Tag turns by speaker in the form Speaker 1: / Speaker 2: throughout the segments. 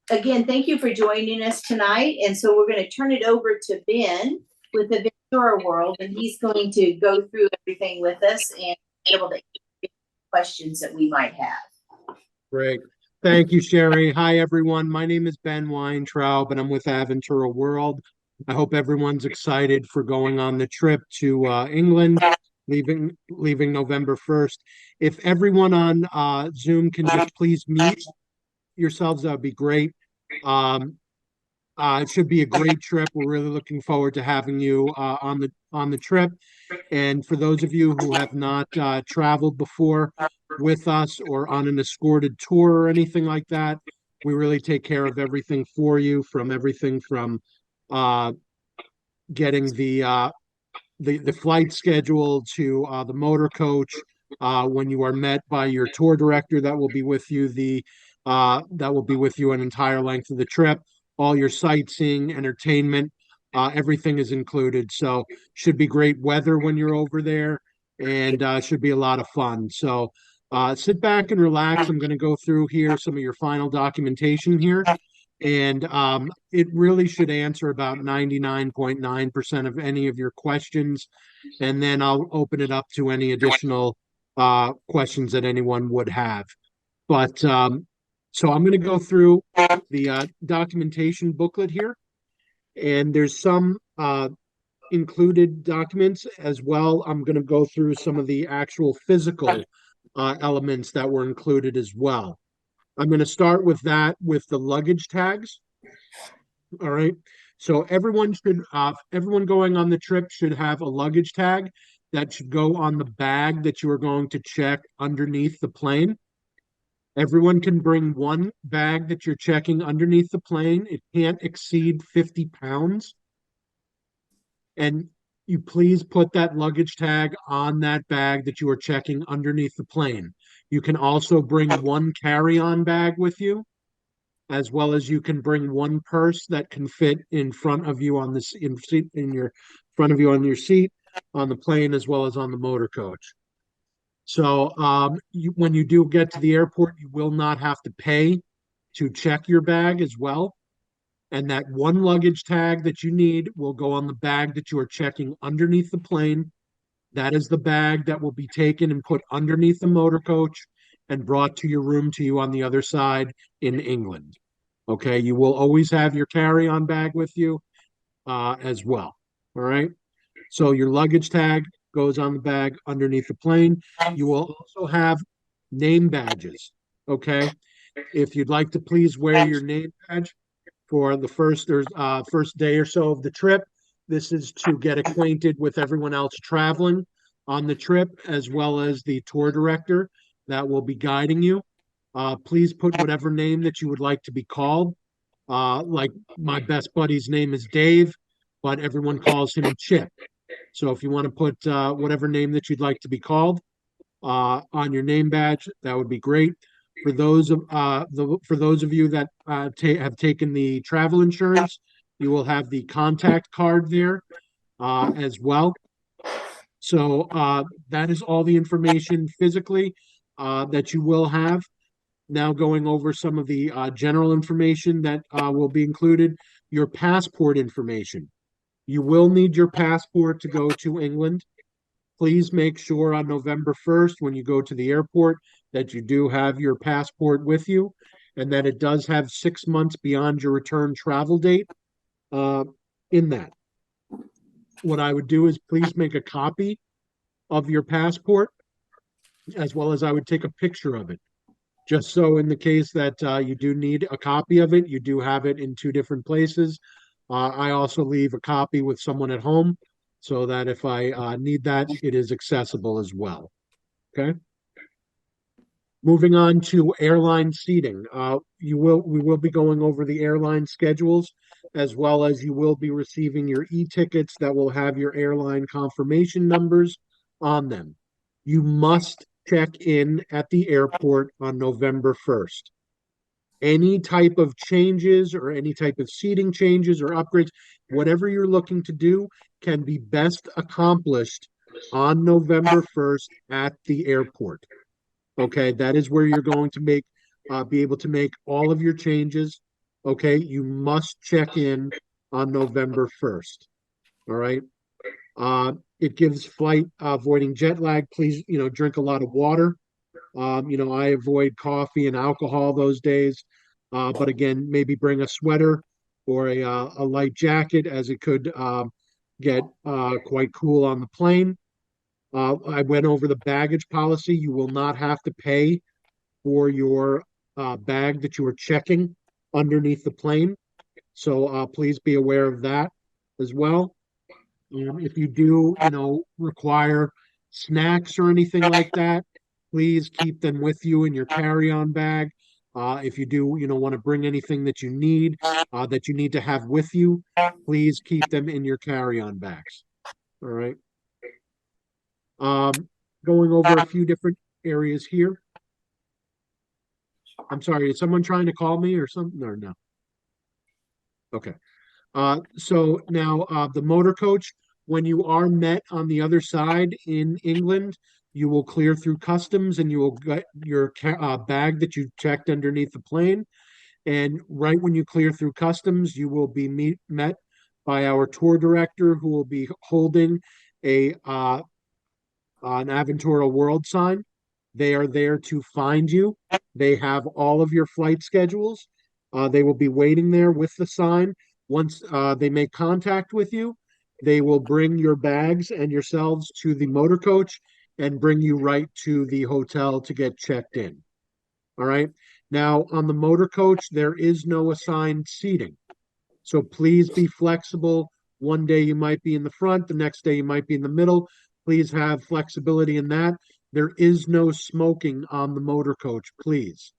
Speaker 1: again, thank you for joining us tonight. And so we're going to turn it over to Ben with the Ventura World, and he's going to go through everything with us and be able to answer questions that we might have.
Speaker 2: Great. Thank you, Sherry. Hi, everyone. My name is Ben Weintraub, and I'm with Aventura World. I hope everyone's excited for going on the trip to England, leaving November 1st. If everyone on Zoom can just please mute yourselves, that would be great. Um, it should be a great trip. We're really looking forward to having you on the trip. And for those of you who have not traveled before with us or on an escorted tour or anything like that, we really take care of everything for you, from everything from uh, getting the flight schedule to the motor coach. When you are met by your tour director, that will be with you an entire length of the trip. All your sightseeing, entertainment, everything is included. So should be great weather when you're over there, and should be a lot of fun. So sit back and relax. I'm going to go through here some of your final documentation here, and it really should answer about 99.9% of any of your questions, and then I'll open it up to any additional questions that anyone would have. But so I'm going to go through the documentation booklet here, and there's some included documents as well. I'm going to go through some of the actual physical elements that were included as well. I'm going to start with the luggage tags. All right. So everyone going on the trip should have a luggage tag that should go on the bag that you are going to check underneath the plane. Everyone can bring one bag that you're checking underneath the plane. It can't exceed 50 pounds. And you please put that luggage tag on that bag that you are checking underneath the plane. You can also bring one carry-on bag with you, as well as you can bring one purse that can fit in front of you on this in your front of you on your seat on the plane, as well as on the motor coach. So when you do get to the airport, you will not have to pay to check your bag as well. And that one luggage tag that you need will go on the bag that you are checking underneath the plane. That is the bag that will be taken and put underneath the motor coach and brought to your room to you on the other side in England. Okay, you will always have your carry-on bag with you as well. All right. So your luggage tag goes on the bag underneath the plane. You will also have name badges. Okay. If you'd like to please wear your name badge for the first day or so of the trip, this is to get acquainted with everyone else traveling on the trip, as well as the tour director that will be guiding you. Please put whatever name that you would like to be called. Like my best buddy's name is Dave, but everyone calls him Chip. So if you want to put whatever name that you'd like to be called on your name badge, that would be great. For those of you that have taken the travel insurance, you will have the contact card there as well. So that is all the information physically that you will have. Now going over some of the general information that will be included, your passport information. You will need your passport to go to England. Please make sure on November 1st, when you go to the airport, that you do have your passport with you, and that it does have 6 months beyond your return travel date in that. What I would do is please make a copy of your passport, as well as I would take a picture of it, just so in the case that you do need a copy of it, you do have it in two different places. I also leave a copy with someone at home so that if I need that, it is accessible as well. Okay. Moving on to airline seating. We will be going over the airline schedules, as well as you will be receiving your e-tickets that will have your airline confirmation numbers on them. You must check in at the airport on November 1st. Any type of changes or any type of seating changes or upgrades, whatever you're looking to do, can be best accomplished on November 1st at the airport. Okay, that is where you're going to be able to make all of your changes. Okay, you must check in on November 1st. All right. It gives flight avoiding jet lag. Please, drink a lot of water. I avoid coffee and alcohol those days. But again, maybe bring a sweater or a light jacket as it could get quite cool on the plane. I went over the baggage policy. You will not have to pay for your bag that you are checking underneath the plane. So please be aware of that as well. If you do, require snacks or anything like that, please keep them with you in your carry-on bag. If you do, want to bring anything that you need to have with you, please keep them in your carry-on bags. All right. Um, Going over a few different areas here. I'm sorry, is someone trying to call me or something or no? Okay. So now the motor coach, when you are met on the other side in England, you will clear through customs and you will get your bag that you checked underneath the plane. And right when you clear through customs, you will be met by our tour director who will be holding a an Aventura World sign. They are there to find you. They have all of your flight schedules. They will be waiting there with the sign. Once they make contact with you, they will bring your bags and yourselves to the motor coach and bring you right to the hotel to get checked in. All right. Now, on the motor coach, there is no assigned seating. So please be flexible. One day you might be in the front, the next day you might be in the middle. Please have flexibility in that. There is no smoking on the motor coach, please.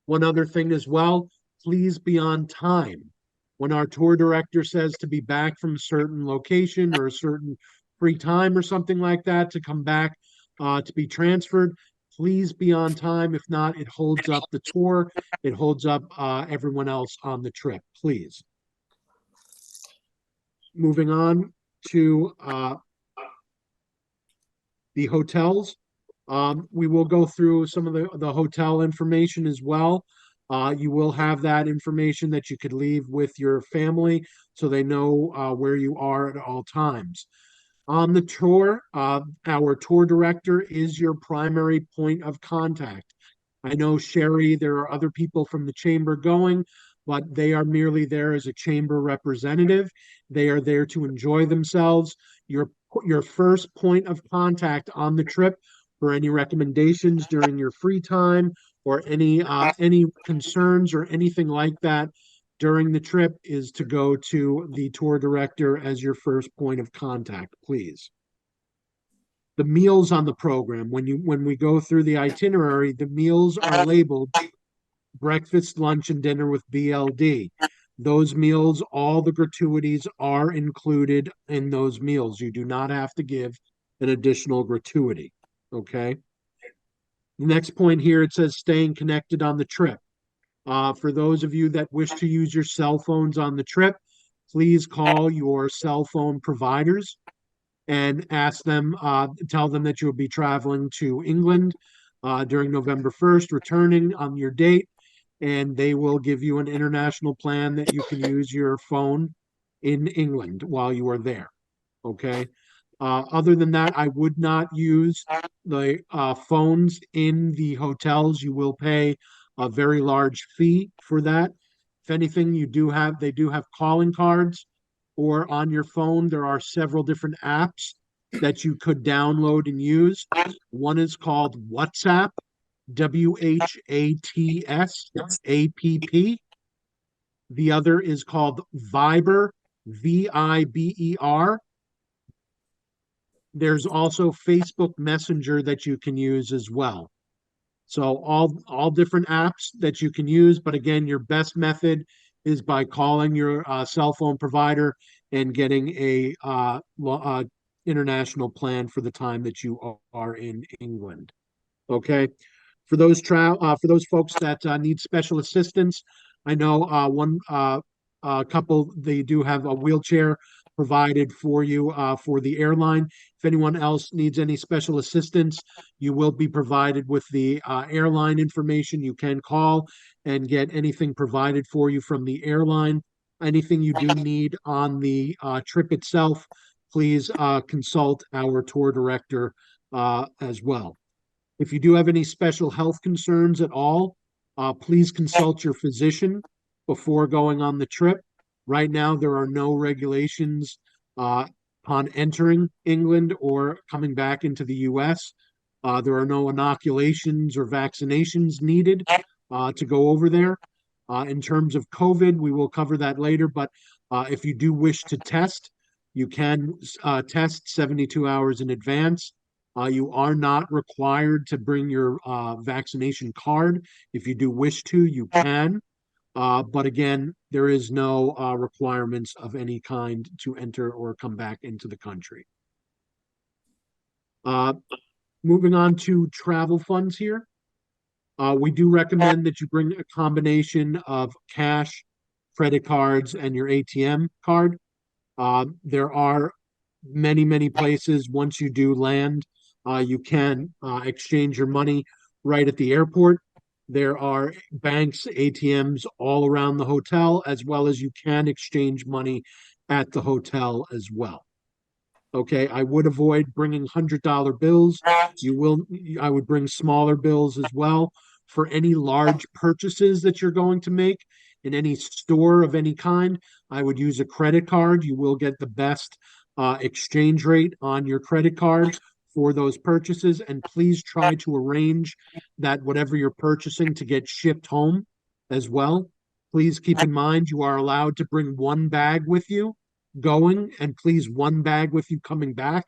Speaker 2: One other thing as well, please be on time. When our tour director says to be back from a certain location or a certain free time or something like that to come back to be transferred, please be on time. If not, it holds up the tour. It holds up everyone else on the trip, please. Moving on to the hotels. We will go through some of the hotel information as well. You will have that information that you could leave with your family so they know where you are at all times. On the tour, our tour director is your primary point of contact. I know, Sherry, there are other people from the chamber going, but they are merely there as a chamber representative. They are there to enjoy themselves. Your first point of contact on the trip for any recommendations during your free time or any concerns or anything like that during the trip is to go to the tour director as your first point of contact, please. The meals on the program, when we go through the itinerary, the meals are labeled breakfast, lunch, and dinner with BLD. Those meals, all the gratuities are included in those meals. You do not have to give an additional gratuity. Okay. The next point here, it says staying connected on the trip. For those of you that wish to use your cell phones on the trip, please call your cell phone providers and tell them that you'll be traveling to England during November 1st, returning on your date, and they will give you an international plan that you can use your phone in England while you are there. Okay. Other than that, I would not use the phones in the hotels. You will pay a very large fee for that. If anything, they do have calling cards, or on your phone, there are several different apps that you could download and use. One is called WhatsApp, WHATSAPP. The other is called Viber, VIBER. There's also Facebook Messenger that you can use as well. So all different apps that you can use, but again, your best method is by calling your cell phone provider and getting a international plan for the time that you are in England. Okay, for those folks that need special assistance, I know one couple, they do have a wheelchair provided for you for the airline. If anyone else needs any special assistance, you will be provided with the airline information. You can call and get anything provided for you from the airline. Anything you do need on the trip itself, please consult our tour director as well. If you do have any special health concerns at all, please consult your physician before going on the trip. Right now, there are no regulations upon entering England or coming back into the US. There are no inoculations or vaccinations needed to go over there. In terms of COVID, we will cover that later, but if you do wish to test, you can test 72 hours in advance. You are not required to bring your vaccination card. If you do wish to, you can. But again, there is no requirements of any kind to enter or come back into the country. Uh, Moving on to travel funds here. We do recommend that you bring a combination of cash, credit cards, and your ATM card. There are many places once you do land, you can exchange your money right at the airport. There are banks, ATMs all around the hotel, as well as you can exchange money at the hotel as well. Okay, I would avoid bringing $100 bills. I would bring smaller bills as well. For any large purchases that you're going to make in any store of any kind, I would use a credit card. You will get the best exchange rate on your credit card for those purchases. And please try to arrange that whatever you're purchasing to get shipped home as well. Please keep in mind you are allowed to bring one bag with you going, and please one bag with you coming back.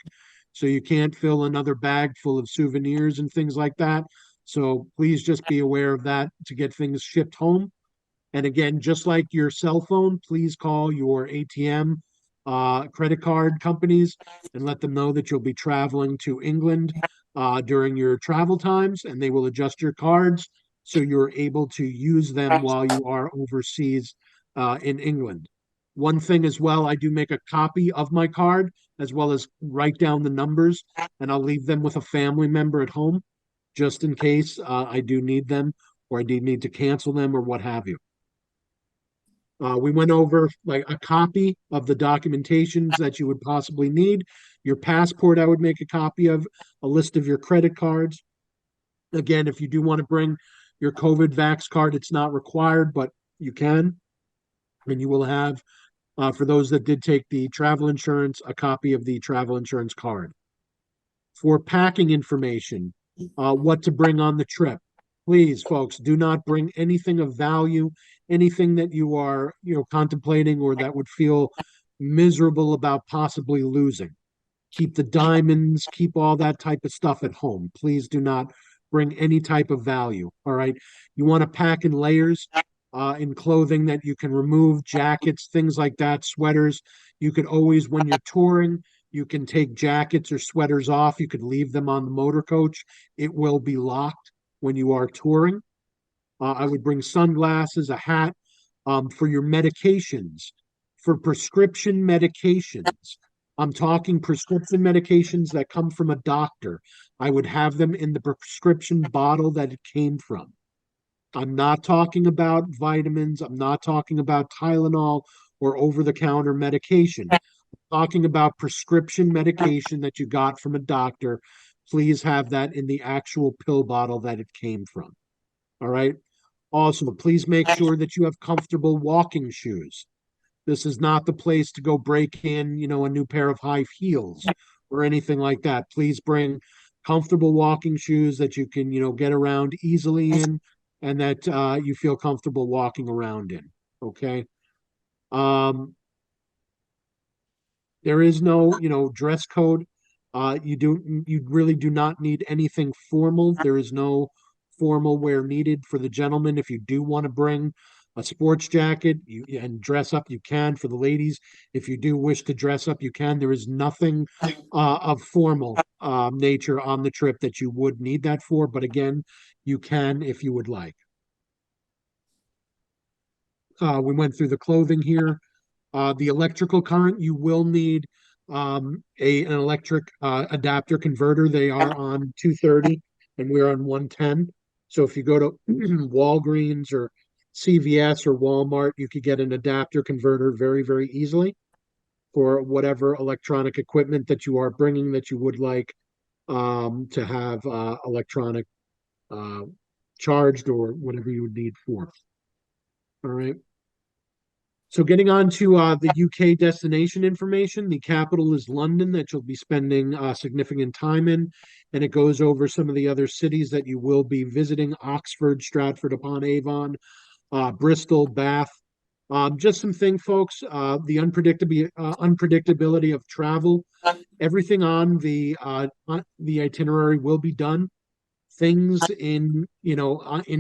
Speaker 2: So you can't fill another bag full of souvenirs and things like that. So please just be aware of that to get things shipped home. And again, just like your cell phone, please call your ATM, credit card companies and let them know that you'll be traveling to England during your travel times, and they will adjust your cards so you're able to use them while you are overseas in England. One thing as well, I do make a copy of my card as well as write down the numbers, and I'll leave them with a family member at home just in case I do need them or I do need to cancel them or what have you. We went over like a copy of the documentations that you would possibly need. Your passport, I would make a copy of, a list of your credit cards. Again, if you do want to bring your COVID vax card, it's not required, but you can. And you will have, for those that did take the travel insurance, a copy of the travel insurance card. For packing information, what to bring on the trip. Please, folks, do not bring anything of value, anything that you are, contemplating or that would feel miserable about possibly losing. Keep the diamonds, keep all that type of stuff at home. Please do not bring any type of value. All right. You want to pack in layers in clothing that you can remove, jackets, things like that, sweaters. You could always, when you're touring, you can take jackets or sweaters off. You could leave them on the motor coach. It will be locked when you are touring. I would bring sunglasses, a hat, for your medications, for prescription medications. I'm talking prescription medications that come from a doctor. I would have them in the prescription bottle that it came from. I'm not talking about vitamins. I'm not talking about Tylenol or over-the-counter medication. I'm talking about prescription medication that you got from a doctor. Please have that in the actual pill bottle that it came from. All right. Also, please make sure that you have comfortable walking shoes. This is not the place to go break in, a new pair of high heels or anything like that. Please bring comfortable walking shoes that you can, get around easily in and that you feel comfortable walking around in. Okay. There is no, dress code. You really do not need anything formal. There is no formal wear needed for the gentleman. If you do want to bring a sports jacket and dress up, you can. For the ladies, if you do wish to dress up, you can. There is nothing of formal nature on the trip that you would need that for. But again, you can if you would like. We went through the clothing here. The electrical current, you will need an electric adapter converter. They are on 230 and we're on 110. So if you go to Walgreens or CVS or Walmart, you could get an adapter converter very, very easily for whatever electronic equipment that you are bringing that you would like to have electronic uh, charged or whatever you would need for. All right. So getting on to the UK destination information, the capital is London that you'll be spending significant time in, and it goes over some of the other cities that you will be visiting: Oxford, Stratford upon Avon, Bristol, Bath. Just some thing, folks. The unpredictability of travel. Everything on the itinerary will be done. Things in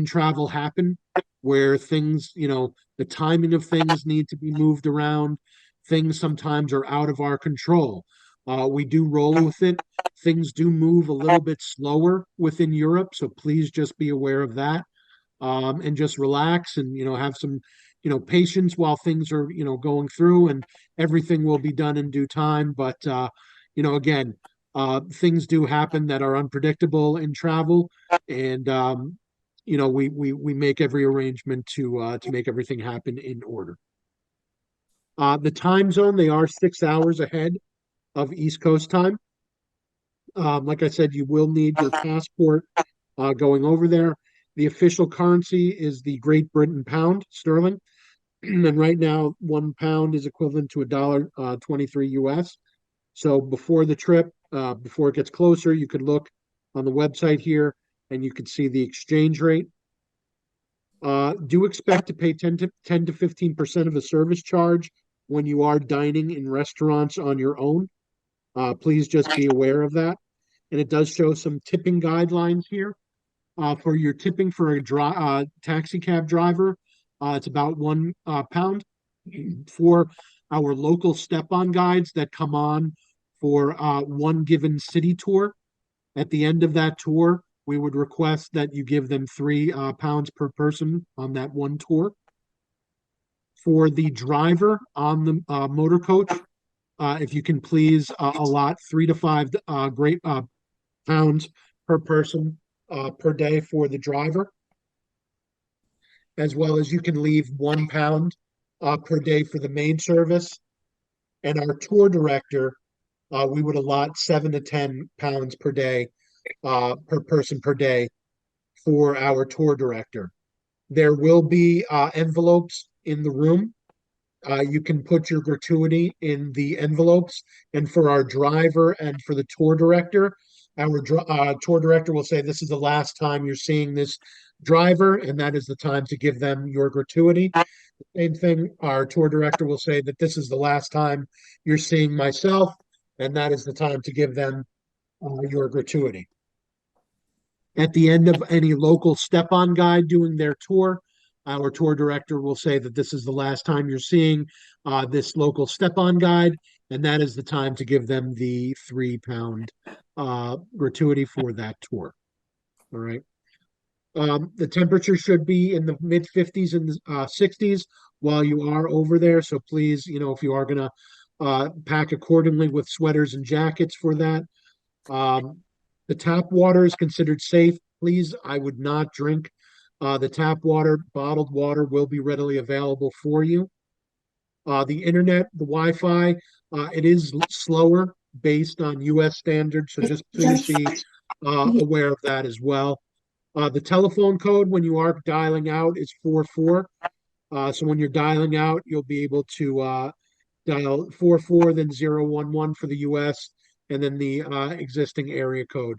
Speaker 2: travel happen where things, the timing of things need to be moved around. Things sometimes are out of our control. We do roll with it. Things do move a little bit slower within Europe, so please just be aware of that, and just relax and have some patience while things are going through, and everything will be done in due time. But again, things do happen that are unpredictable in travel, and we make every arrangement to make everything happen in order. The time zone, they are 6 hours ahead of East Coast time. Like I said, you will need your passport going over there. The official currency is the Great Britain pound sterling. And right now, 1 pound is equivalent to a dollar 23 US. So before the trip, before it gets closer, you could look on the website here and you could see the exchange rate. Do expect to pay 10 to 15% of a service charge when you are dining in restaurants on your own. Please just be aware of that. And it does show some tipping guidelines here. For your tipping for a taxi cab driver, it's about 1 pound. For our local step-on guides that come on for one given city tour, at the end of that tour, we would request that you give them 3 pounds per person on that one tour. For the driver on the motor coach, if you can please allot 3 to 5 great pounds per person per day for the driver, as well as you can leave 1 pound per day for the main service. And our tour director, we would allot 7 to 10 pounds per day per person per day for our tour director. There will be envelopes in the room. You can put your gratuity in the envelopes. And for our driver and for the tour director, our tour director will say, "This is the last time you're seeing this driver, and that is the time to give them your gratuity." Same thing, our tour director will say that this is the last time you're seeing myself, and that is the time to give them your gratuity. At the end of any local step-on guide doing their tour, our tour director will say that this is the last time you're seeing this local step-on guide, and that is the time to give them the 3 pound gratuity for that tour. All right. The temperature should be in the mid 50s and 60s while you are over there. So please, if you are going to pack accordingly with sweaters and jackets for that. The tap water is considered safe. Please, I would not drink the tap water. Bottled water will be readily available for you. The internet, the Wi-Fi, it is slower based on US standards. So just please be aware of that as well. The telephone code when you are dialing out is 44. So when you're dialing out, you'll be able to dial 44, then 011 for the US, and then the existing area code.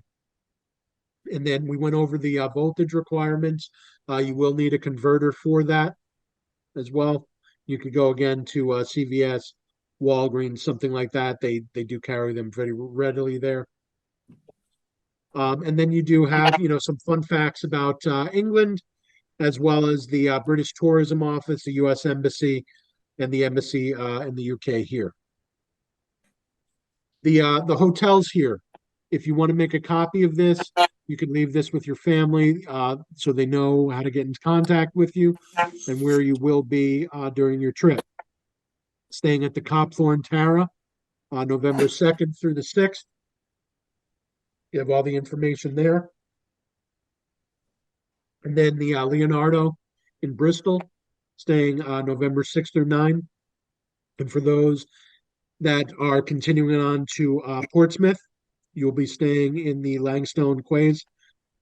Speaker 2: And then we went over the voltage requirements. You will need a converter for that as well. You could go again to CVS, Walgreens, something like that. They do carry them very readily there. And then you do have, some fun facts about England, as well as the British Tourism Office, the U.S. Embassy, and the embassy in the UK here. The hotels here. If you want to make a copy of this, you can leave this with your family so they know how to get in contact with you and where you will be during your trip. staying at the Copthorne Tara on November 2nd through the 6th. You have all the information there. And then the Leonardo in Bristol, staying November 6th through 9th. And for those that are continuing on to Portsmouth, you'll be staying in the Langstone Quays,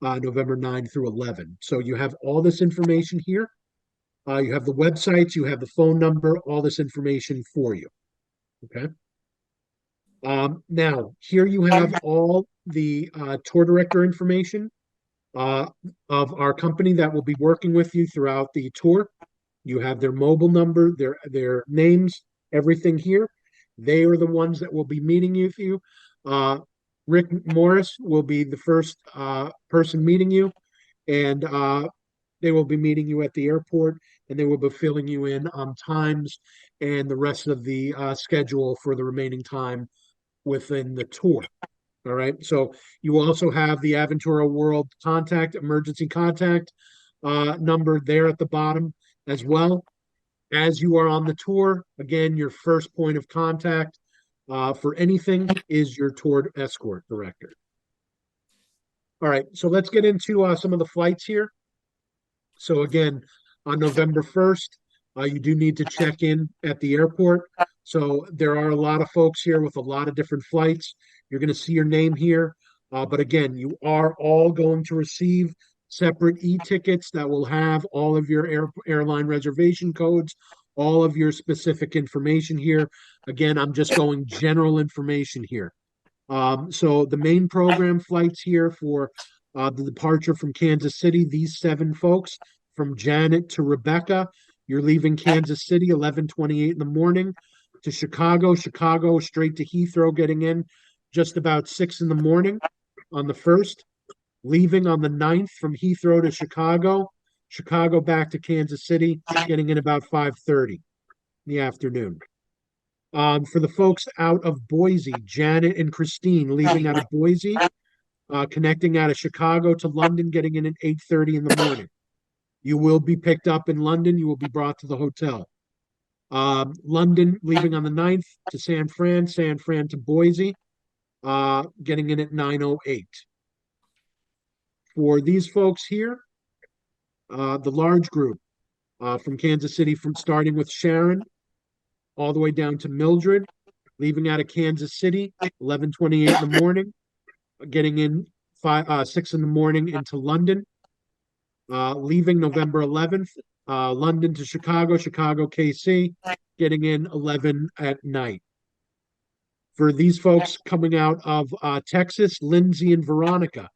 Speaker 2: November 9 through 11. So you have all this information here. You have the websites, you have the phone number, all this information for you. Okay. Now, here you have all the tour director information uh, of our company that will be working with you throughout the tour. You have their mobile number, their names, everything here. They are the ones that will be meeting with you. Rick Morris will be the first person meeting you, and they will be meeting you at the airport, and they will be filling you in on times and the rest of the schedule for the remaining time within the tour. All right. So you also have the Aventura World contact, emergency contact number there at the bottom as well. As you are on the tour, again, your first point of contact for anything is your tour escort director. All right. So let's get into some of the flights here. So again, on November 1st, you do need to check in at the airport. So there are a lot of folks here with a lot of different flights. You're going to see your name here. But again, you are all going to receive separate e-tickets that will have all of your airline reservation codes, all of your specific information here. Again, I'm just going general information here. So the main program flights here for the departure from Kansas City, these 7 folks, from Janet to Rebecca, you're leaving Kansas City 11:28 in the morning to Chicago. Chicago straight to Heathrow, getting in just about 6 in the morning on the 1st, leaving on the 9th from Heathrow to Chicago. Chicago back to Kansas City, getting in about 5:30 in the afternoon. For the folks out of Boise, Janet and Christine leaving out of Boise, connecting out of Chicago to London, getting in at 8:30 in the morning. You will be picked up in London. You will be brought to the hotel. London leaving on the 9th to San Fran, San Fran to Boise, getting in at 9:08. For these folks here, the large group from Kansas City, from starting with Sharon all the way down to Mildred, leaving out of Kansas City 11:28 in the morning, getting in 6 in the morning into London, leaving November 11th, London to Chicago, Chicago KC, getting in 11 at night. For these folks coming out of Texas, Lindsay and Veronica,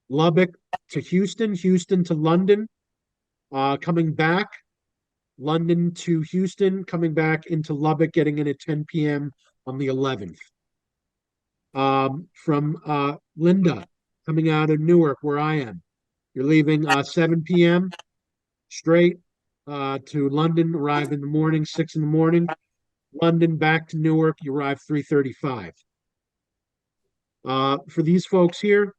Speaker 2: Lubbock to Houston, Houston to London, coming back, London to Houston, coming back into Lubbock, getting in at 10 p.m. on the 11th. From Linda, coming out of Newark, where I am, you're leaving 7 p.m. straight to London, arrive in the morning, 6 in the morning. London back to Newark, you arrive 3:35. For these folks here,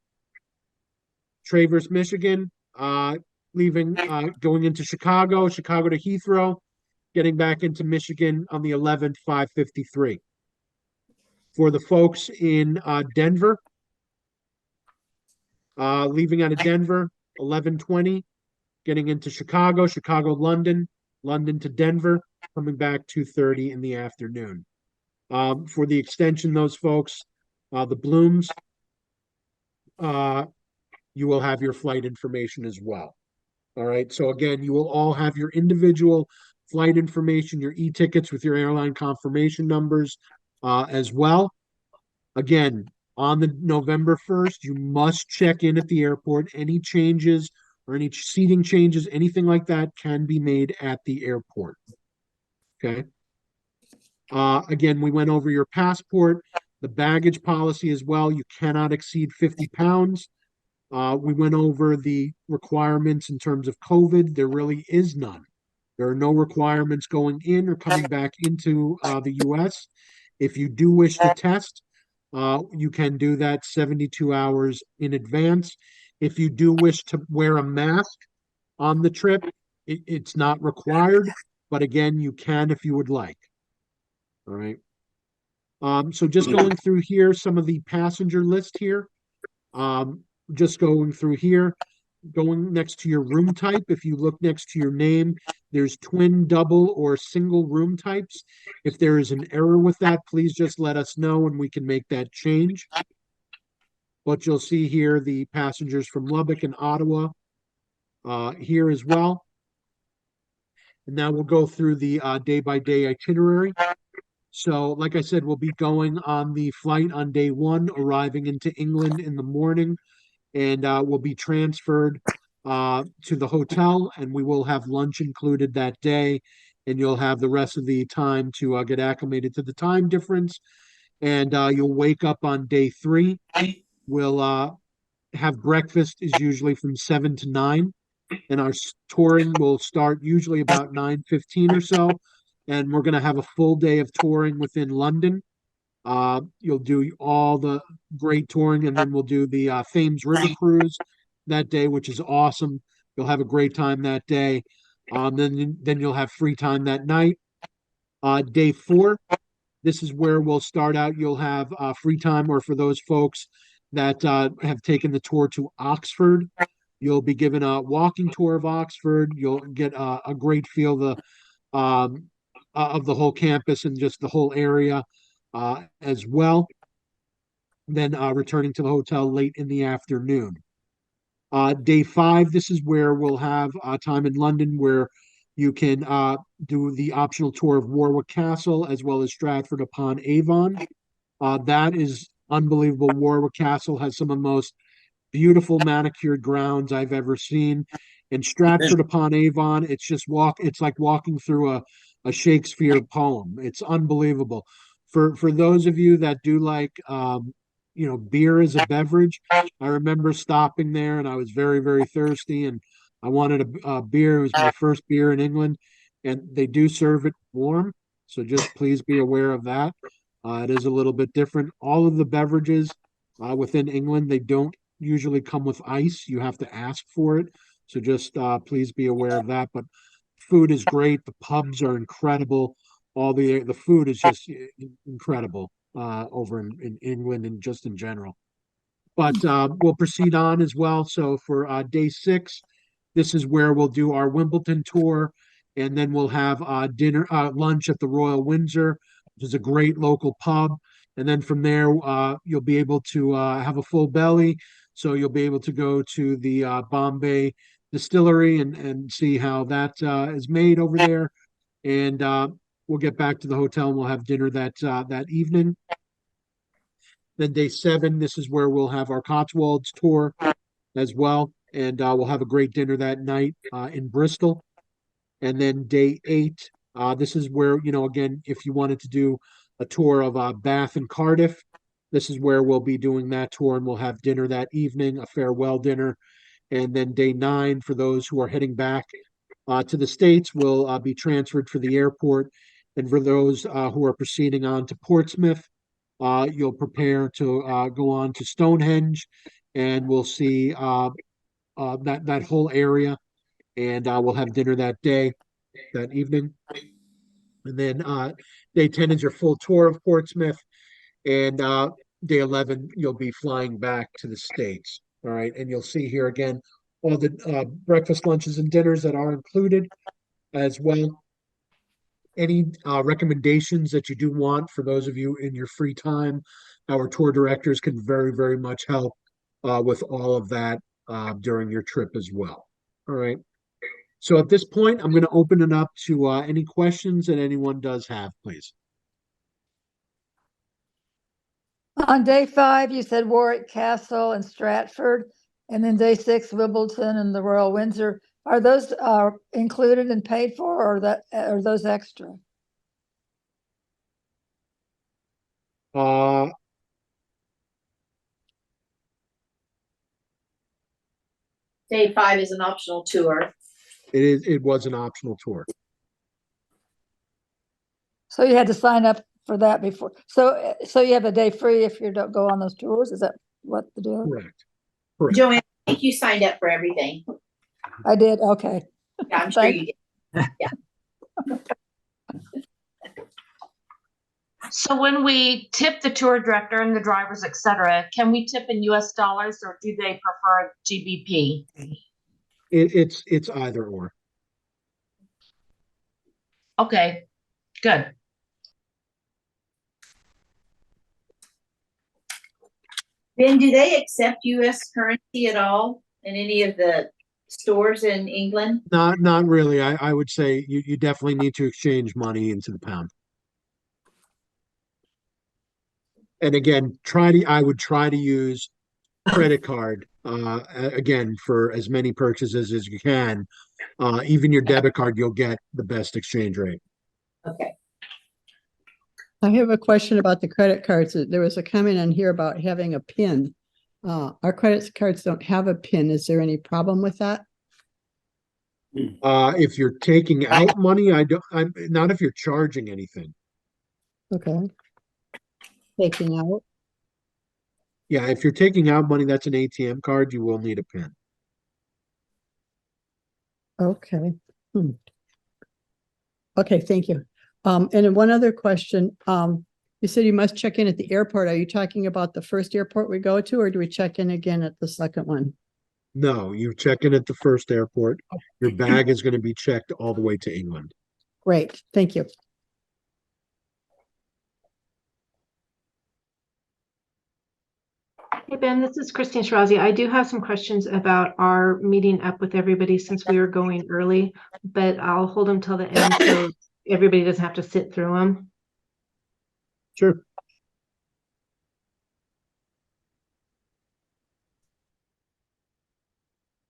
Speaker 2: Traverse, Michigan, leaving, going into Chicago, Chicago to Heathrow, getting back into Michigan on the 11th, 5:53. For the folks in Denver, leaving out of Denver, 11:20, getting into Chicago, Chicago, London, London to Denver, coming back 2:30 in the afternoon. For the extension, those folks, the Blooms, you will have your flight information as well. All right. So again, you will all have your individual flight information, your e-tickets with your airline confirmation numbers as well. Again, on the November 1st, you must check in at the airport. Any changes or any seating changes, anything like that can be made at the airport. Okay. Again, we went over your passport, the baggage policy as well. You cannot exceed 50 pounds. We went over the requirements in terms of COVID. There really is none. There are no requirements going in or coming back into the US. If you do wish to test, you can do that 72 hours in advance. If you do wish to wear a mask on the trip, it's not required, but again, you can if you would like. All right. So just going through here, some of the passenger list here. Just going through here, going next to your room type. If you look next to your name, there's twin, double, or single room types. If there is an error with that, please just let us know and we can make that change. But you'll see here the passengers from Lubbock and Ottawa here as well. And now we'll go through the day-by-day itinerary. So, like I said, we'll be going on the flight on day one, arriving into England in the morning, and we'll be transferred to the hotel, and we will have lunch included that day. And you'll have the rest of the time to get acclimated to the time difference. And you'll wake up on day three. We'll have breakfast is usually from 7 to 9, and our touring will start usually about 9:15 or so, and we're going to have a full day of touring within London. You'll do all the great touring, and then we'll do the Thames River cruise that day, which is awesome. You'll have a great time that day. Then you'll have free time that night. Day four, this is where we'll start out. You'll have free time, or for those folks that have taken the tour to Oxford, you'll be given a walking tour of Oxford. You'll get a great feel of the whole campus and just the whole area as well. Then returning to the hotel late in the afternoon. Day five, this is where we'll have time in London where you can do the optional tour of Warwick Castle as well as Stratford upon Avon. That is unbelievable. Warwick Castle has some of the most beautiful manicured grounds I've ever seen. In Stratford upon Avon, it's like walking through a Shakespeare poem. It's unbelievable. For those of you that do like beer as a beverage, I remember stopping there and I was very, very thirsty and I wanted a beer. It was my first beer in England, and they do serve it warm. So just please be aware of that. It is a little bit different. All of the beverages within England, they don't usually come with ice. You have to ask for it. So just please be aware of that. But food is great. The pubs are incredible. All the food is just incredible over in England and just in general. But we'll proceed on as well. So for day six, this is where we'll do our Wimbledon tour, and then we'll have lunch at the Royal Windsor, which is a great local pub. And then from there, you'll be able to have a full belly. So you'll be able to go to the Bombay distillery and see how that is made over there. And we'll get back to the hotel and we'll have dinner that evening. Then day seven, this is where we'll have our Cotswolds tour as well. And we'll have a great dinner that night in Bristol. And then day eight, this is where, again, if you wanted to do a tour of Bath and Cardiff, this is where we'll be doing that tour and we'll have dinner that evening, a farewell dinner. And then day nine, for those who are heading back to the States, will be transferred for the airport. And for those who are proceeding on to Portsmouth, you'll prepare to go on to Stonehenge, and we'll see that whole area, and we'll have dinner that evening. And then day 10 is your full tour of Portsmouth, and day 11 you'll be flying back to the States. All right, and you'll see here again all the breakfast, lunches, and dinners that are included as well. Any recommendations that you do want for those of you in your free time? Our tour directors can very, very much help with all of that during your trip as well. All right. So at this point, I'm going to open it up to any questions that anyone does have, please.
Speaker 3: On day 5, you said Warwick Castle and Stratford, and then day 6, Wimbledon and the Royal Windsor. Are those included and paid for, or are those extra?
Speaker 1: Day 5 is an optional tour.
Speaker 2: It was an optional tour.
Speaker 3: So you had to sign up for that before. So you have a day free if you don't go on those tours. Is that what the deal is?
Speaker 2: Correct.
Speaker 1: Joanne, I think you signed up for everything.
Speaker 3: I did. Okay.
Speaker 1: Yeah, I'm sure you did. Yeah.
Speaker 4: So when we tip the tour director and the drivers, et cetera, can we tip in US dollars or do they prefer GBP?
Speaker 2: It's either or.
Speaker 4: Okay, good.
Speaker 1: Ben, do they accept US currency at all in any of the stores in England?
Speaker 2: Not really. I would say you definitely need to exchange money into the pound. And again, I would try to use credit card again for as many purchases as you can. Even your debit card, you'll get the best exchange rate.
Speaker 1: Okay.
Speaker 5: I have a question about the credit cards. There was a comment on here about having a PIN. Our credit cards don't have a PIN. Is there any problem with that?
Speaker 2: If you're taking out money, I'm not if you're charging anything.
Speaker 5: Okay. Taking out.
Speaker 2: Yeah, if you're taking out money, that's an ATM card, you will need a PIN.
Speaker 5: Okay. Okay, thank you. And then one other question. You said you must check in at the airport. Are you talking about the first airport we go to, or do we check in again at the second one?
Speaker 2: No, you check in at the first airport. Your bag is going to be checked all the way to England.
Speaker 5: Great, thank you.
Speaker 6: Hey, Ben, this is Christine Shirazi. I do have some questions about our meeting up with everybody since we are going early, but I'll hold them till the end so everybody doesn't have to sit through them.
Speaker 2: Sure.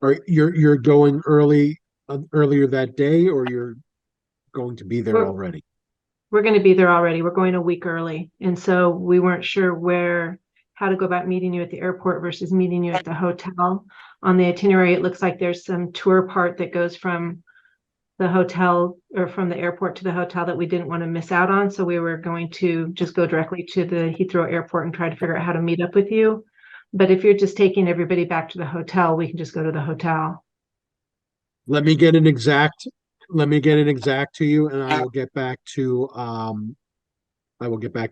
Speaker 2: Or you're going earlier that day, or you're going to be there
Speaker 6: We're-
Speaker 2: already?
Speaker 6: We're going to be there already. We're going a week early. And so we weren't sure how to go about meeting you at the airport versus meeting you at the hotel. On the itinerary, it looks like there's some tour part that goes from the hotel or from the airport to the hotel that we didn't want to miss out on. So we were going to just go directly to the Heathrow airport and try to figure out how to meet up with you. But if you're just taking everybody back to the hotel, we can just go to the hotel.
Speaker 2: Let me get an exact to you, and I will get back to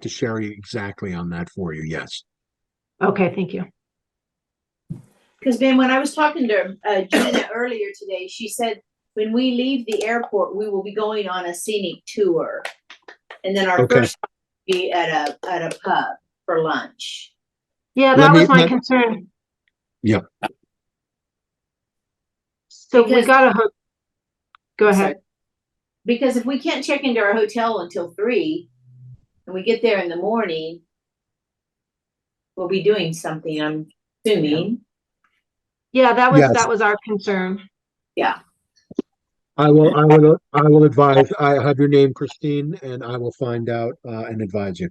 Speaker 2: Sherry exactly on that for you. Yes.
Speaker 6: Okay, thank you.
Speaker 1: Because Ben, when I was talking to Gina earlier today, she said when we leave the airport, we will be going on a scenic tour, and then our
Speaker 2: Okay.
Speaker 1: first stop will be at a pub for lunch.
Speaker 6: Yeah,
Speaker 2: Let
Speaker 6: that
Speaker 2: me-
Speaker 6: was my
Speaker 2: let-
Speaker 6: concern.
Speaker 2: Yeah.
Speaker 6: So
Speaker 1: Because-
Speaker 6: we got go
Speaker 1: I'm
Speaker 6: ahead.
Speaker 1: sorry. Because if we can't check into our hotel until 3, and we get there in the morning, we'll be doing something, I'm assuming.
Speaker 6: Yeah, that
Speaker 2: Yes.
Speaker 6: was our concern.
Speaker 1: Yeah.
Speaker 2: I will advise. I have your name, Christine, and I will find out and advise you.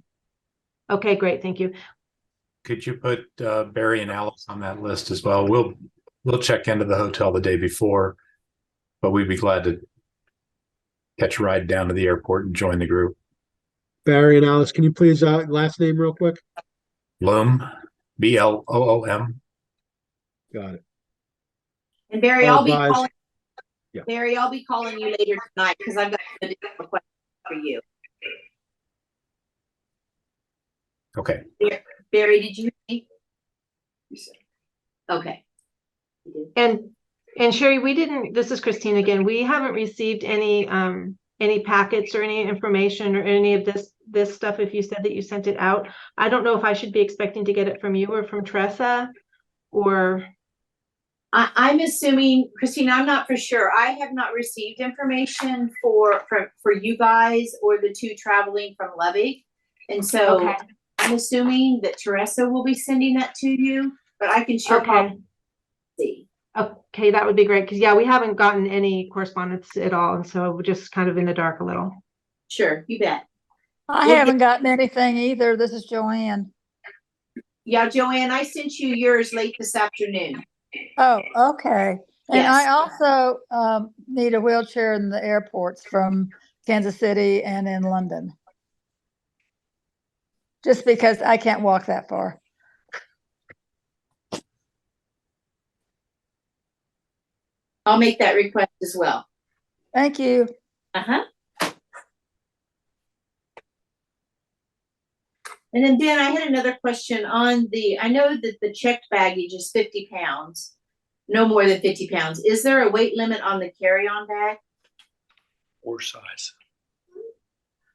Speaker 6: Okay, great, thank you.
Speaker 7: Could you put Barry and Alice on that list as well? We'll check into the hotel the day before, but we'd be glad to catch a ride down to the airport and join the group.
Speaker 2: Barry and Alice, can you please last name real quick?
Speaker 7: Loom, Bloom.
Speaker 2: Got it.
Speaker 1: And Barry,
Speaker 2: I'll
Speaker 1: I'll be
Speaker 2: advise-
Speaker 1: calling.
Speaker 2: Yeah.
Speaker 1: Barry, I'll be calling you later tonight because I've got an additional question for you.
Speaker 7: Okay.
Speaker 1: Barry, did you hear me? Okay.
Speaker 6: And Sherry, this is Christine again, we haven't received any packets or any information or any of this stuff. If you said that you sent it out, I don't know if I should be expecting to get it from you or from Tressa or.
Speaker 1: I'm assuming, Christine, I'm not for sure. I have not received information for you guys or the two traveling from Lubbock. And so
Speaker 6: Okay.
Speaker 1: I'm assuming that Teresa will be sending that to you, but I can sure
Speaker 6: Okay.
Speaker 1: probably see.
Speaker 6: Okay, that would be great, because yeah, we haven't gotten any correspondence at all, and so we're just kind of in the dark a little.
Speaker 1: Sure, you bet.
Speaker 3: I
Speaker 1: We'll
Speaker 3: haven't gotten anything either. This is Joanne.
Speaker 1: Yeah, Joanne, I sent you yours late this afternoon.
Speaker 3: Oh, okay. And I
Speaker 1: Yes.
Speaker 3: also need a wheelchair in the airports from Kansas City and in London. Just because I can't walk that far.
Speaker 1: I'll make that request as well.
Speaker 3: Thank you.
Speaker 1: Uh-huh. And then Ben, I had another question on I know that the checked baggage is 50 pounds, no more than 50 pounds. Is there a weight limit on the carry-on bag?
Speaker 8: Or size.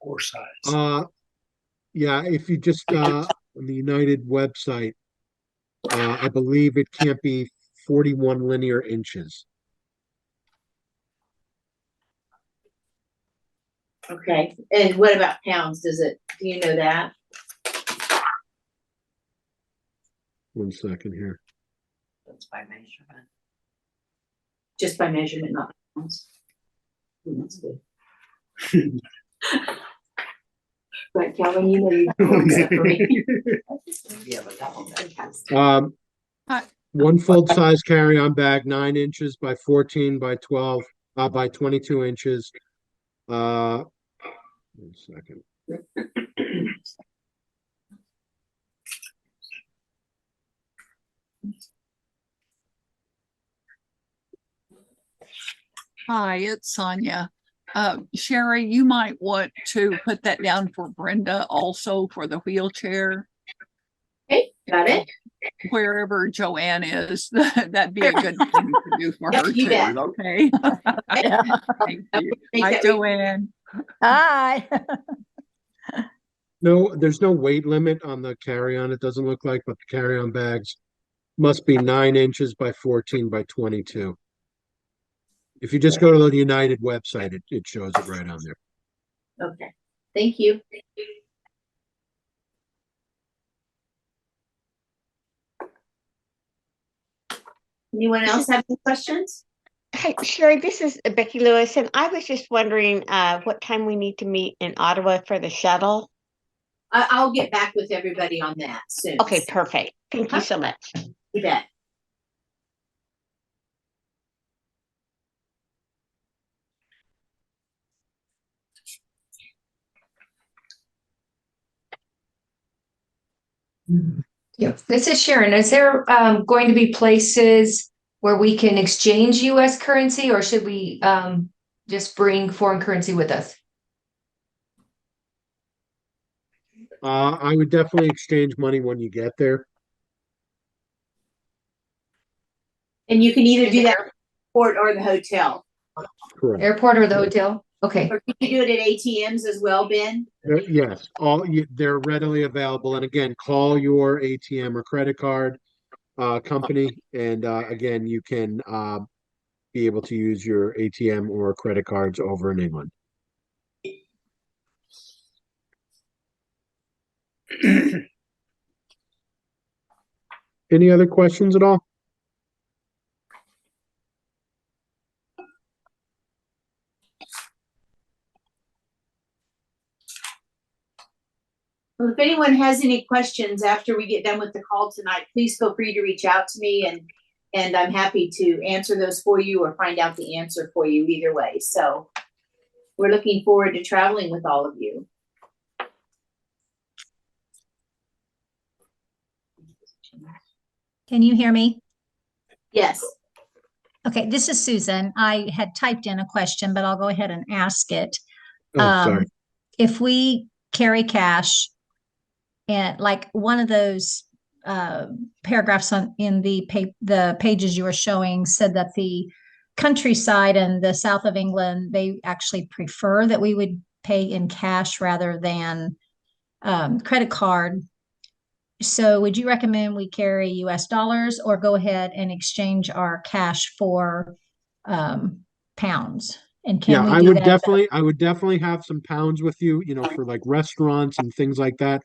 Speaker 8: Or size.
Speaker 2: Yeah, if you just, on the United website, I believe it can't be 41 linear inches.
Speaker 1: Okay, and what about pounds? Do you know that?
Speaker 2: 1 second here.
Speaker 9: That's by measurement.
Speaker 1: Just by measurement, not pounds. That's good. But Calvin, you know you
Speaker 9: Yeah, but that one has.
Speaker 2: One full-size carry-on bag, 9 inches by 14 by 12, by 22 inches. 1 second.
Speaker 10: Hi, it's Sonia. Sherry, you might want to put that down for Brenda also for the wheelchair,
Speaker 1: Okay, got it.
Speaker 10: wherever Joanne is. That'd be a good thing to do for her
Speaker 1: You
Speaker 10: too,
Speaker 1: bet.
Speaker 10: okay?
Speaker 3: Yeah.
Speaker 10: Thank you.
Speaker 1: Make
Speaker 10: Hi,
Speaker 1: that
Speaker 10: Joanne.
Speaker 3: Hi.
Speaker 2: No, there's no weight limit on the carry-on, it doesn't look like, but the carry-on bags must be 9 inches by 14 by 22. If you just go to the United website, it shows it right on there.
Speaker 1: Okay, thank you. Anyone else have any questions?
Speaker 11: Hi, Sherry, this is Becky Lewis, and I was just wondering what time we need to meet in Ottawa for the shuttle.
Speaker 1: I'll get back with everybody on that soon.
Speaker 11: Okay, perfect. Thank you so much.
Speaker 1: You bet.
Speaker 12: Yep. This is Sharon. Is there going to be places where we can exchange US currency, or should we just bring foreign currency with us?
Speaker 2: I would definitely exchange money when you get there.
Speaker 1: And you can either
Speaker 12: Is
Speaker 1: do
Speaker 12: it
Speaker 1: that at the airport or the hotel.
Speaker 2: Correct.
Speaker 12: airport or the hotel? Okay.
Speaker 1: Or can you do it at ATMs as well, Ben?
Speaker 2: Yes, they're readily available. And again, call your ATM or credit card company, and again, you can be able to use your ATM or credit cards over in England. Any other questions at all?
Speaker 1: Well, if anyone has any questions after we get done with the call tonight, please feel free to reach out to me, and I'm happy to answer those for you or find out the answer for you either way. So we're looking forward to traveling with all of you.
Speaker 13: Can you hear me?
Speaker 1: Yes.
Speaker 13: Okay, this is Susan. I had typed in a question, but I'll go ahead and ask it.
Speaker 2: Oh, sorry.
Speaker 13: If we carry cash, and like one of those paragraphs in the pages you were showing said that the countryside and the south of England, they actually prefer that we would pay in cash rather than credit card. So would you recommend we carry US dollars or go ahead and exchange our cash for pounds? And can we
Speaker 2: I
Speaker 13: do
Speaker 2: would
Speaker 13: that?
Speaker 2: I would definitely have some pounds with you, for like restaurants and things like that.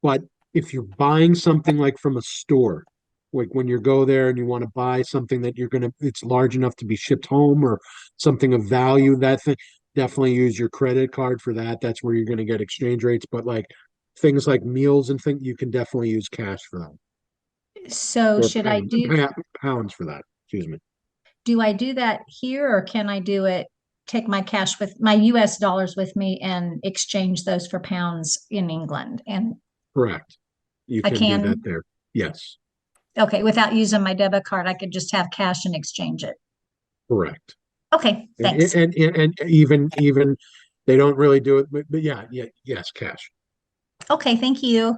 Speaker 2: But if you're buying something like from a store, like when you go there and you want to buy something that it's large enough to be shipped home or something of value, that thing, definitely use your credit card for that. That's where you're going to get exchange rates. But like things like meals and things, you can definitely use cash for that.
Speaker 13: So
Speaker 2: Or
Speaker 13: should I
Speaker 2: pounds for that? Excuse me.
Speaker 13: do I do that here, or can I take my cash with my US dollars with me and exchange those for pounds in England? And
Speaker 2: Correct. You
Speaker 13: I
Speaker 2: can do
Speaker 13: can?
Speaker 2: that there. Yes,
Speaker 13: Okay, without using my debit card, I could just have cash and exchange it.
Speaker 2: correct.
Speaker 13: Okay, thanks.
Speaker 2: And even they don't really do it, but yes, cash.
Speaker 13: Okay, thank you.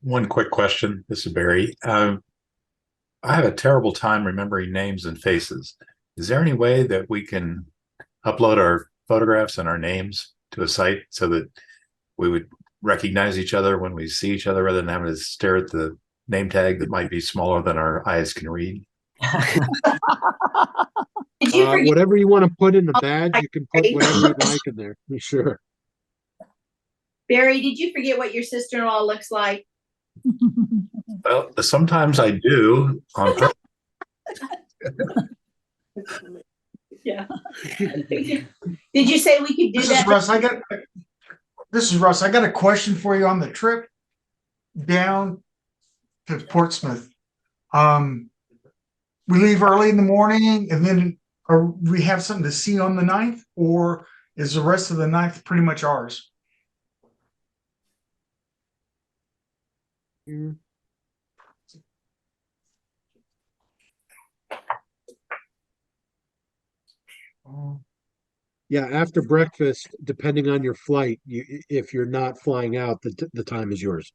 Speaker 7: One quick question. This is Barry. I have a terrible time remembering names and faces. Is there any way that we can upload our photographs and our names to a site so that we would recognize each other when we see each other rather than having to stare at the name tag that might be smaller than our eyes can read?
Speaker 1: Did you forget?
Speaker 2: Whatever you want to put in the badge, you can put whatever you'd like in there. Sure.
Speaker 1: Barry, did you forget what your sister-in-law looks like?
Speaker 7: Well, sometimes I do on purpose.
Speaker 1: Yeah. Did you say we could do
Speaker 14: This is
Speaker 1: that?
Speaker 14: Russ. This is Russ. I got a question for you on the trip down to Portsmouth. We leave early in the morning and then we have something to see on the 9th, or is the rest of the 9th pretty much ours?
Speaker 2: Yeah, after breakfast, depending on your flight, if you're not flying out, the time is yours.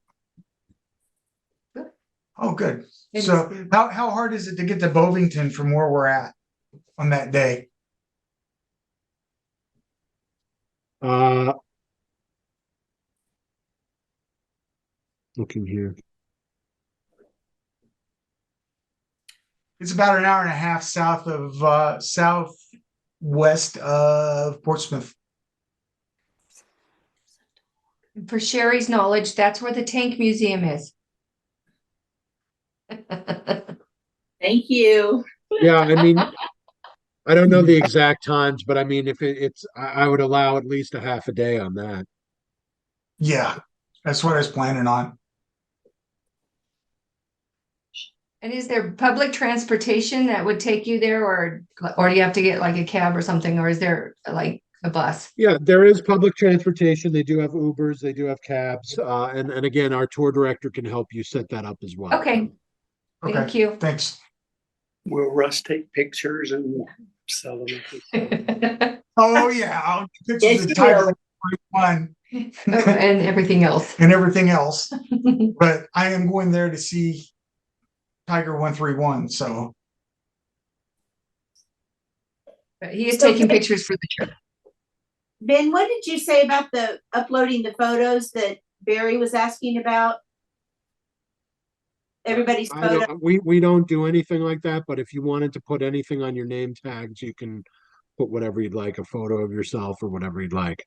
Speaker 14: Oh, good. So how hard is it to get to Bovington from where we're at on that day?
Speaker 2: Looking here.
Speaker 14: It's about an hour and a half south of southwest of Portsmouth.
Speaker 12: For Sherry's knowledge, that's where the Tank Museum is.
Speaker 1: Thank you.
Speaker 2: Yeah, I mean, I don't know the exact times, but I mean, if I would allow at least a half a day on that.
Speaker 14: Yeah, that's what I was planning on.
Speaker 12: And is there public transportation that would take you there, or do you have to get like a cab or something, or is there like a bus?
Speaker 2: Yeah, there is public transportation. They do have Ubers, they do have cabs, and again, our tour director can help you set that up as well.
Speaker 12: Okay. Thank you.
Speaker 14: Thanks.
Speaker 8: Will Russ take pictures and sell them?
Speaker 14: Oh yeah, I'll get
Speaker 1: Yes,
Speaker 14: pictures
Speaker 1: you
Speaker 14: of Tiger
Speaker 1: will.
Speaker 14: 1
Speaker 12: And everything else.
Speaker 14: and everything else. But I am going there to see Tiger 131. So
Speaker 12: But he is
Speaker 1: So
Speaker 12: taking
Speaker 1: Ben-
Speaker 12: pictures for the trip.
Speaker 1: Ben, what did you say about the uploading the photos that Barry was asking about? Everybody's photo.
Speaker 2: We don't do anything like that, but if you wanted to put anything on your name tags, you can put whatever you'd like, a photo of yourself or whatever you'd like.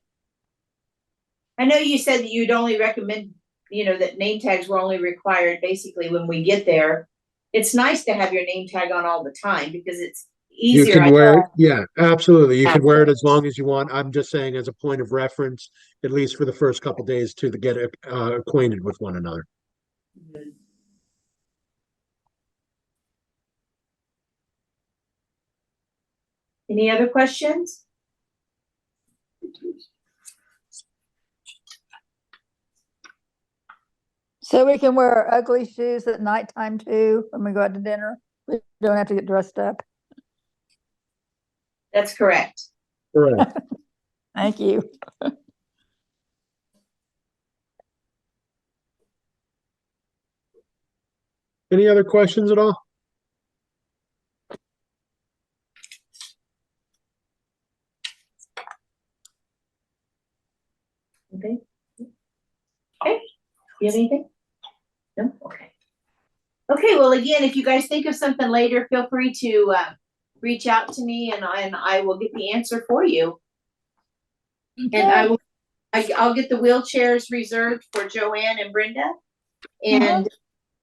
Speaker 1: I know you said that you'd only recommend, that name tags were only required basically when we get there. It's nice to have your name tag on all the time because it's
Speaker 2: You
Speaker 1: easier.
Speaker 2: can wear it, yeah, absolutely. You can wear it as long as you want. I'm just saying as a point of reference, at least for the first couple days to get acquainted with one another.
Speaker 1: Any other questions?
Speaker 3: So we can wear ugly shoes at nighttime too when we go out to dinner. We don't have to get dressed up.
Speaker 1: That's correct.
Speaker 2: Correct.
Speaker 3: Thank you.
Speaker 2: Any other questions at all?
Speaker 1: Okay. Okay. You have anything? No? Okay. Okay, well, again, if you guys think of something later, feel free to reach out to me and I will get the answer for you.
Speaker 3: Okay.
Speaker 1: And I'll get the wheelchairs reserved for Joanne and Brenda. And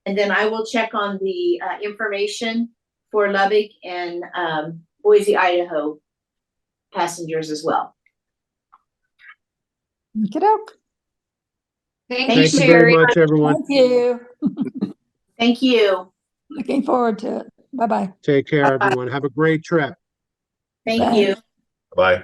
Speaker 1: then I will check on the information for Lubbock and Boise, Idaho passengers as well.
Speaker 3: Okey-doke.
Speaker 12: Thank
Speaker 1: Thank
Speaker 12: you,
Speaker 1: you
Speaker 2: Thank you very
Speaker 12: Sherry.
Speaker 2: much, everyone.
Speaker 3: Thank you.
Speaker 1: Thank you.
Speaker 3: Looking forward to it. Bye-bye.
Speaker 2: Take care, everyone. Have a great trip.
Speaker 1: Thank
Speaker 3: Bye.
Speaker 1: you.
Speaker 7: Bye.